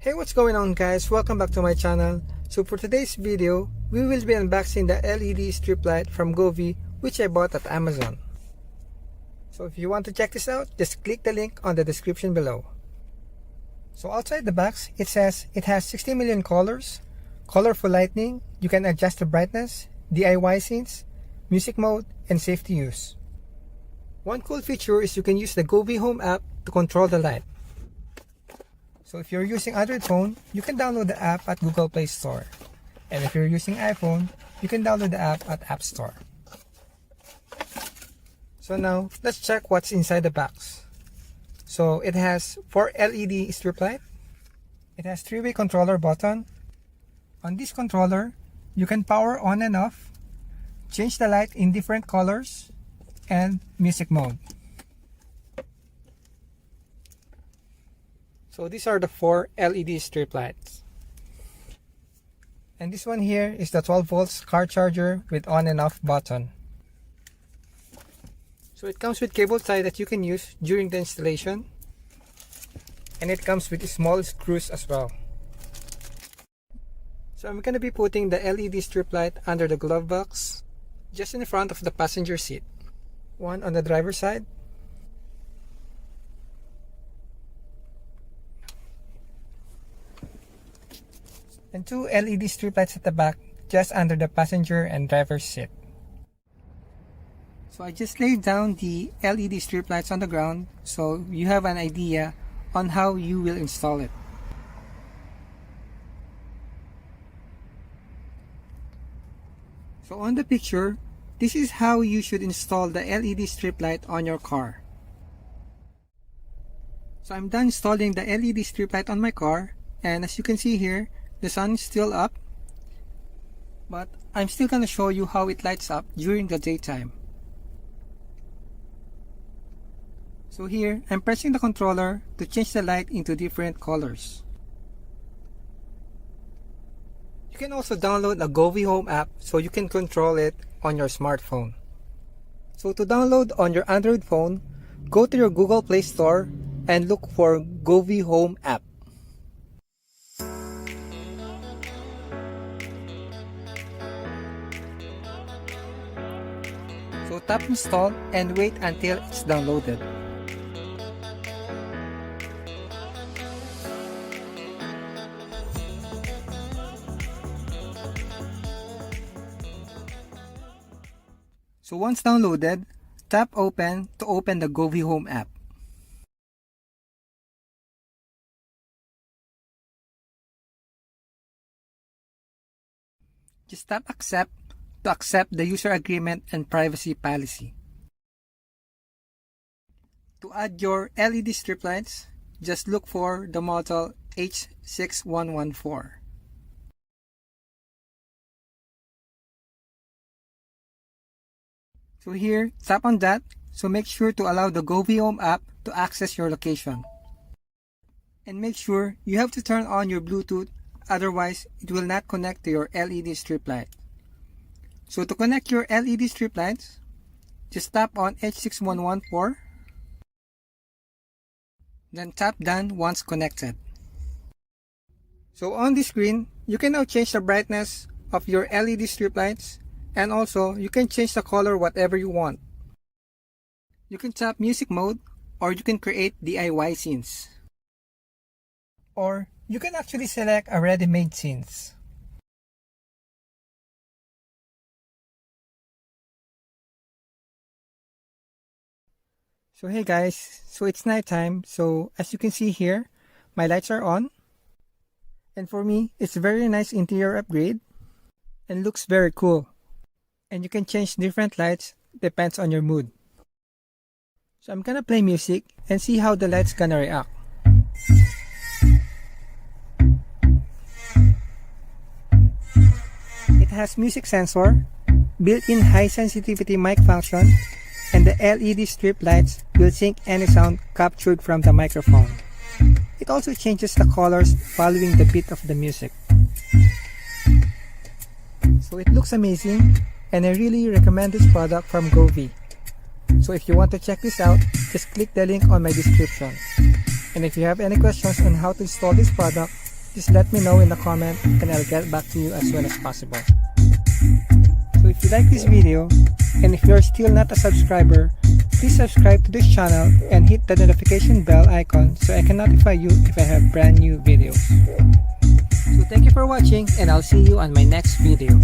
Hey, what's going on guys, welcome back to my channel. So for today's video, we will be unboxing the LED strip light from GOVEE, which I bought at Amazon. So if you want to check this out, just click the link on the description below. So outside the box, it says it has 60 million colors, colorful lighting, you can adjust the brightness, DIY scenes, music mode, and safety use. One cool feature is you can use the GOVEE Home app to control the light. So if you're using Android phone, you can download the app at Google Play Store. And if you're using iPhone, you can download the app at App Store. So now, let's check what's inside the box. So it has 4 LED strip light. It has 3-way controller button. On this controller, you can power on and off, change the light in different colors, and music mode. So these are the 4 LED strip lights. And this one here is the 12 volts car charger with on and off button. So it comes with cable tie that you can use during the installation. And it comes with small screws as well. So I'm going to be putting the LED strip light under the glove box, just in front of the passenger seat. One on the driver's side, and 2 LED strip lights at the back, just under the passenger and driver's seat. So I just laid down the LED strip lights on the ground so you have an idea on how you will install it. So on the picture, this is how you should install the LED strip light on your car. So I'm done installing the LED strip light on my car, and as you can see here, the sun is still up, but I'm still going to show you how it lights up during the daytime. So here, I'm pressing the controller to change the light into different colors. You can also download a GOVEE Home app so you can control it on your smartphone. So to download on your Android phone, go to your Google Play Store and look for GOVEE Home app. So tap install and wait until it's downloaded. So once downloaded, tap open to open the GOVEE Home app. Just tap accept to accept the user agreement and privacy policy. To add your LED strip lights, just look for the model H6114. So here, tap on that, so make sure to allow the GOVEE Home app to access your location. And make sure you have to turn on your Bluetooth, otherwise it will not connect to your LED strip light. So to connect your LED strip lights, just tap on H6114, then tap done once connected. So on the screen, you can now change the brightness of your LED strip lights, and also you can change the color whatever you want. You can tap music mode, or you can create DIY scenes. Or you can actually select a ready-made scenes. So hey guys, so it's nighttime, so as you can see here, my lights are on. And for me, it's a very nice interior upgrade and looks very cool. And you can change different lights, depends on your mood. So I'm gonna play music and see how the light's gonna react. It has music sensor, built-in high sensitivity mic function, and the LED strip lights will sync any sound captured from the microphone. It also changes the colors following the beat of the music. So it looks amazing, and I really recommend this product from GOVEE. So if you want to check this out, just click the link on my description. And if you have any questions on how to install this product, just let me know in the comment and I'll get back to you as soon as possible. So if you like this video, and if you're still not a subscriber, please subscribe to this channel and hit the notification bell icon so I can notify you if I have brand new videos. So thank you for watching and I'll see you on my next video.